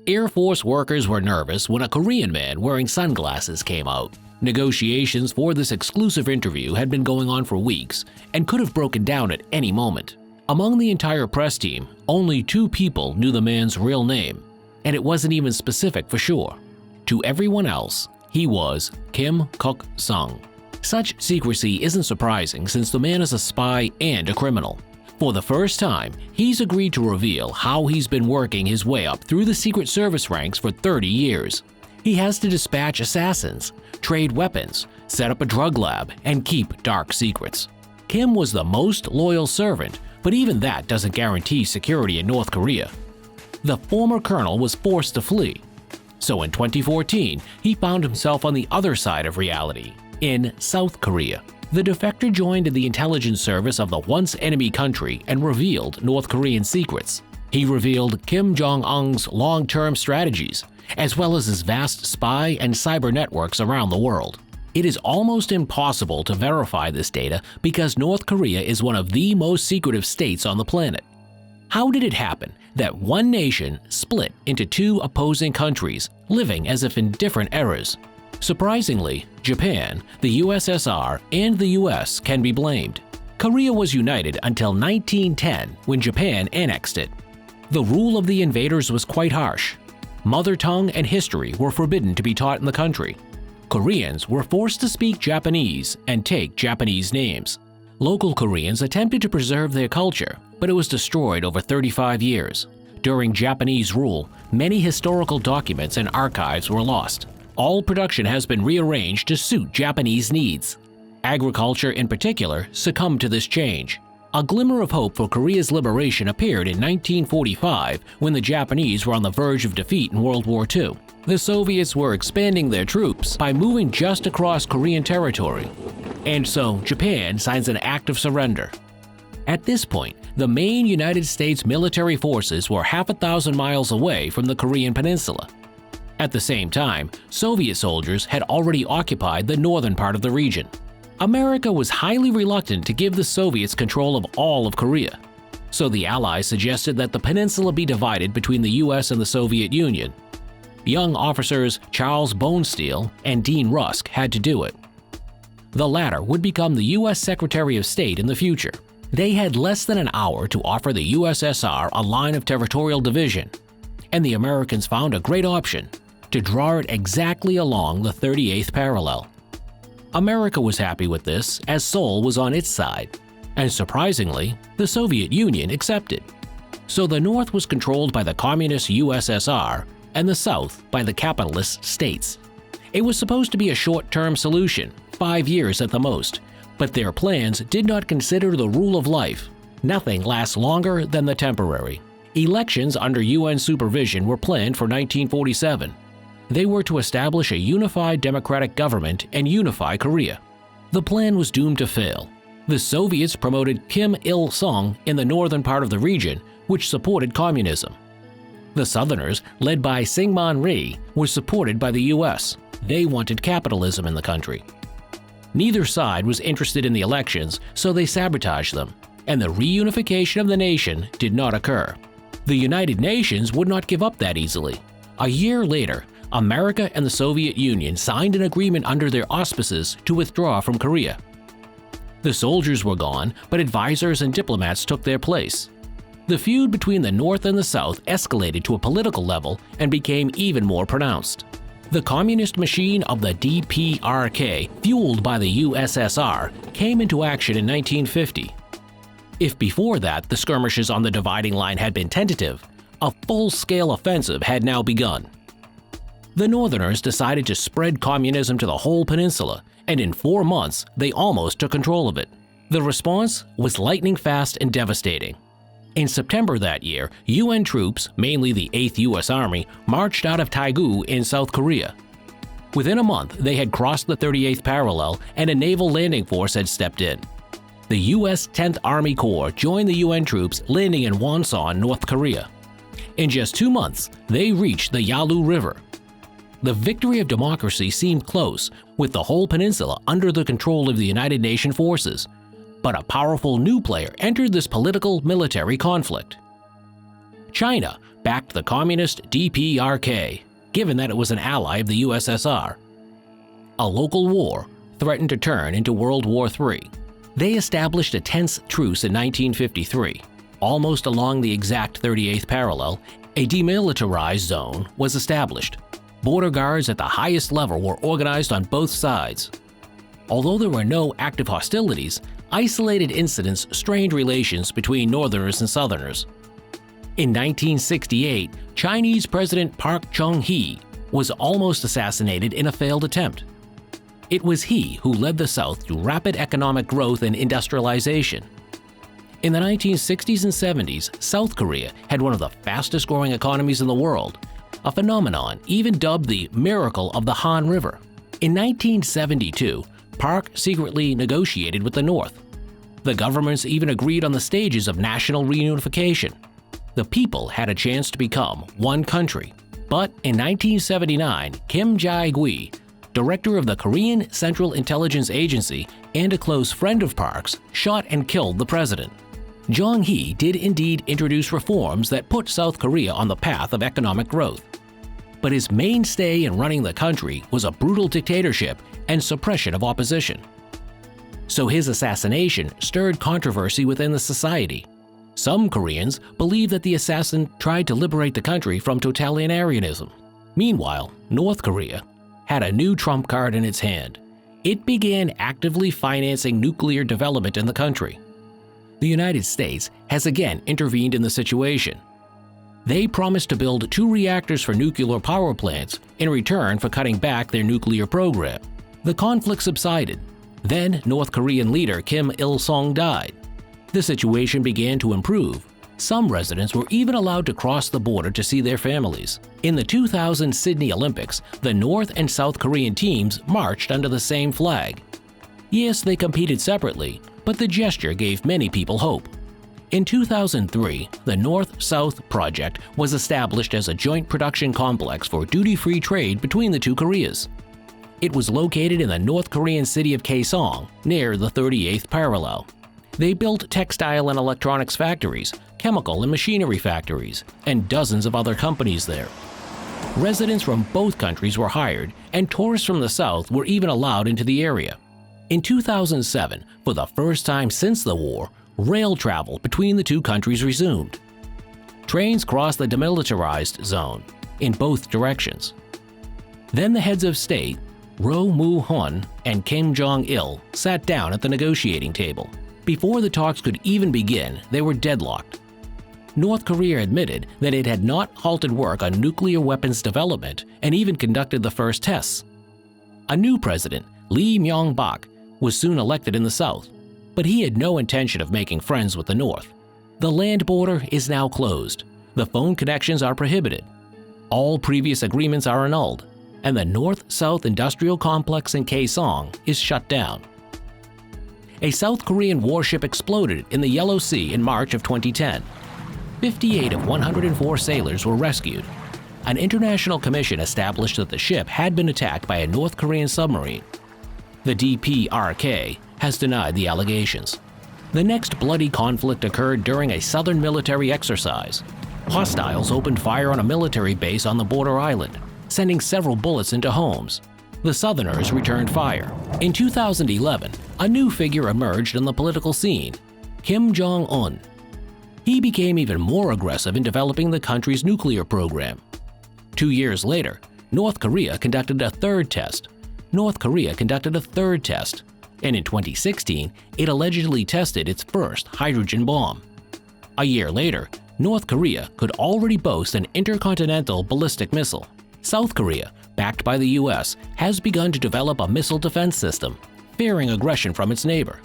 Air Force workers were nervous when a Korean man wearing sunglasses came out. Negotiations for this exclusive interview had been going on for weeks and could have broken down at any moment. Among the entire press team, only 2 people knew the man's real name, and it wasn't even specific for sure. To everyone else, he was Kim Kuk-sung. Such secrecy isn't surprising since the man is a spy and a criminal. For the first time, he's agreed to reveal how he's been working his way up through the Secret Service ranks for 30 years. He has to dispatch assassins, trade weapons, set up a drug lab, and keep dark secrets. Kim was the most loyal servant, but even that doesn't guarantee security in North Korea. The former colonel was forced to flee. So in 2014, he found himself on the other side of reality, in South Korea. The defector joined the intelligence service of the once enemy country and revealed North Korean secrets. He revealed Kim Jong-un's long-term strategies, as well as his vast spy and cyber networks around the world. It is almost impossible to verify this data because North Korea is one of the most secretive states on the planet. How did it happen that one nation split into 2 opposing countries, living as if in different eras? Surprisingly, Japan, the USSR, and the US can be blamed. Korea was united until 1910 when Japan annexed it. The rule of the invaders was quite harsh. Mother tongue and history were forbidden to be taught in the country. Koreans were forced to speak Japanese and take Japanese names. Local Koreans attempted to preserve their culture, but it was destroyed over 35 years. During Japanese rule, many historical documents and archives were lost. All production has been rearranged to suit Japanese needs. Agriculture in particular succumbed to this change. A glimmer of hope for Korea's liberation appeared in 1945 when the Japanese were on the verge of defeat in World War II. The Soviets were expanding their troops by moving just across Korean territory, and so Japan signs an act of surrender. At this point, the main United States military forces were half a thousand miles away from the Korean peninsula. At the same time, Soviet soldiers had already occupied the northern part of the region. America was highly reluctant to give the Soviets control of all of Korea, so the Allies suggested that the peninsula be divided between the US and the Soviet Union. Young officers Charles Bonesteel and Dean Rusk had to do it. The latter would become the US Secretary of State in the future. They had less than an hour to offer the USSR a line of territorial division, and the Americans found a great option: to draw it exactly along the 38th parallel. America was happy with this, as Seoul was on its side, and surprisingly, the Soviet Union accepted. So the North was controlled by the communist USSR and the South by the capitalist states. It was supposed to be a short-term solution, 5 years at the most, but their plans did not consider the rule of life. Nothing lasts longer than the temporary. Elections under UN supervision were planned for 1947. They were to establish a unified democratic government and unify Korea. The plan was doomed to fail. The Soviets promoted Kim Il-sung in the northern part of the region, which supported communism. The Southerners, led by Syngman Rhee, were supported by the US. They wanted capitalism in the country. Neither side was interested in the elections, so they sabotaged them, and the reunification of the nation did not occur. The United Nations would not give up that easily. A year later, America and the Soviet Union signed an agreement under their auspices to withdraw from Korea. The soldiers were gone, but advisors and diplomats took their place. The feud between the North and the South escalated to a political level and became even more pronounced. The communist machine of the DPRK, fueled by the USSR, came into action in 1950. If before that the skirmishes on the dividing line had been tentative, a full-scale offensive had now begun. The Northerners decided to spread communism to the whole peninsula, and in 4 months, they almost took control of it. The response was lightning fast and devastating. In September that year, UN troops, mainly the 8th U.S. Army, marched out of Taegu in South Korea. Within a month, they had crossed the 38th parallel and a naval landing force had stepped in. The U.S. 10th Army Corps joined the UN troops landing in Wonsan, North Korea. In just 2 months, they reached the Yalu River. The victory of democracy seemed close, with the whole peninsula under the control of the United Nations forces. But a powerful new player entered this political-military conflict. China, backed the communist DPRK, given that it was an ally of the USSR. A local war threatened to turn into World War III. They established a tense truce in 1953. Almost along the exact 38th parallel, a demilitarized zone was established. Border guards at the highest level were organized on both sides. Although there were no active hostilities, isolated incidents strained relations between Northerners and Southerners. In 1968, Chinese President Park Chung-hee was almost assassinated in a failed attempt. It was he who led the South to rapid economic growth and industrialization. In the 1960s and 70s, South Korea had one of the fastest-growing economies in the world, a phenomenon even dubbed the Miracle of the Han River. In 1972, Park secretly negotiated with the North. The governments even agreed on the stages of national reunification. The people had a chance to become one country. But in 1979, Kim Jae-gui, director of the Korean Central Intelligence Agency and a close friend of Park's, shot and killed the president. Jong-hee did indeed introduce reforms that put South Korea on the path of economic growth. But his mainstay in running the country was a brutal dictatorship and suppression of opposition. So his assassination stirred controversy within the society. Some Koreans believe that the assassin tried to liberate the country from totalitarianism. Meanwhile, North Korea had a new trump card in its hand. It began actively financing nuclear development in the country. The United States has again intervened in the situation. They promised to build 2 reactors for nuclear power plants in return for cutting back their nuclear program. The conflict subsided. Then North Korean leader Kim Il-sung died. The situation began to improve. Some residents were even allowed to cross the border to see their families. In the 2000 Sydney Olympics, the North and South Korean teams marched under the same flag. Yes, they competed separately, but the gesture gave many people hope. In 2003, the North-South Project was established as a joint production complex for duty-free trade between the 2 Koreas. It was located in the North Korean city of Kaesong, near the 38th parallel. They built textile and electronics factories, chemical and machinery factories, and dozens of other companies there. Residents from both countries were hired, and tourists from the South were even allowed into the area. In 2007, for the first time since the war, rail travel between the 2 countries resumed. Trains crossed the demilitarized zone in both directions. Then the heads of state, Roh Moo-hyun and Kim Jong-il, sat down at the negotiating table. Before the talks could even begin, they were deadlocked. North Korea admitted that it had not halted work on nuclear weapons development and even conducted the first tests. A new president, Lee Myung-bak, was soon elected in the South, but he had no intention of making friends with the North. The land border is now closed. The phone connections are prohibited. All previous agreements are annulled, and the North-South industrial complex in Kaesong is shut down. A South Korean warship exploded in the Yellow Sea in March of 2010. 58 of 104 sailors were rescued. An international commission established that the ship had been attacked by a North Korean submarine. The DPRK has denied the allegations. The next bloody conflict occurred during a southern military exercise. Hostiles opened fire on a military base on the border island, sending several bullets into homes. The Southerners returned fire. In 2011, a new figure emerged on the political scene, Kim Jong-un. He became even more aggressive in developing the country's nuclear program. 2 years later, North Korea conducted a third test. And in 2016, it allegedly tested its first hydrogen bomb. A year later, North Korea could already boast an intercontinental ballistic missile. South Korea, backed by the US, has begun to develop a missile defense system, fearing aggression from its neighbor.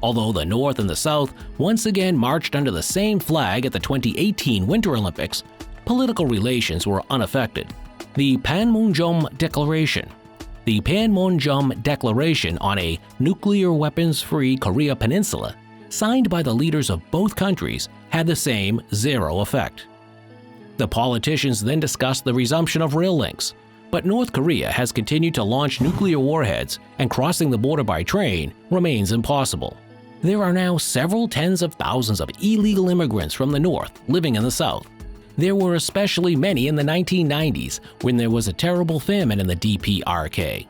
Although the North and the South once again marched under the same flag at the 2018 Winter Olympics, political relations were unaffected. The Panmunjom Declaration. The Panmunjom Declaration on a nuclear weapons-free Korea Peninsula, signed by the leaders of both countries, had the same zero effect. The politicians then discussed the resumption of rail links, but North Korea has continued to launch nuclear warheads, and crossing the border by train remains impossible. There are now several tens of thousands of illegal immigrants from the North living in the South. There were especially many in the 1990s when there was a terrible famine in the DPRK.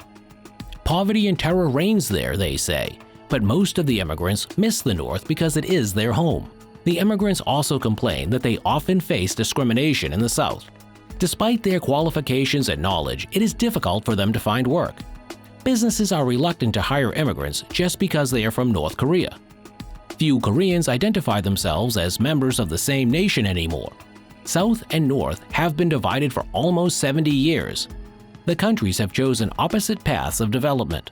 Poverty and terror reigns there, they say, but most of the immigrants miss the North because it is their home. The immigrants also complain that they often face discrimination in the South. Despite their qualifications and knowledge, it is difficult for them to find work. Businesses are reluctant to hire immigrants just because they are from North Korea. Few Koreans identify themselves as members of the same nation anymore. South and North have been divided for almost 70 years. The countries have chosen opposite paths of development.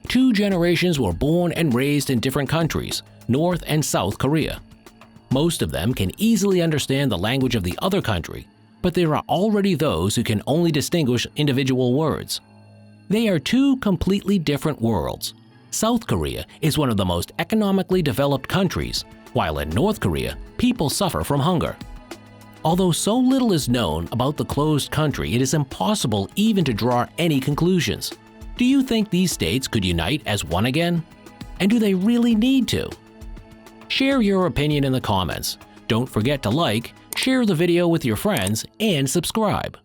2 generations were born and raised in different countries, North and South Korea. Most of them can easily understand the language of the other country, but there are already those who can only distinguish individual words. They are 2 completely different worlds. South Korea is one of the most economically developed countries, while in North Korea, people suffer from hunger. Although so little is known about the closed country, it is impossible even to draw any conclusions. Do you think these states could unite as one again? And do they really need to? Share your opinion in the comments. Don't forget to like, share the video with your friends, and subscribe.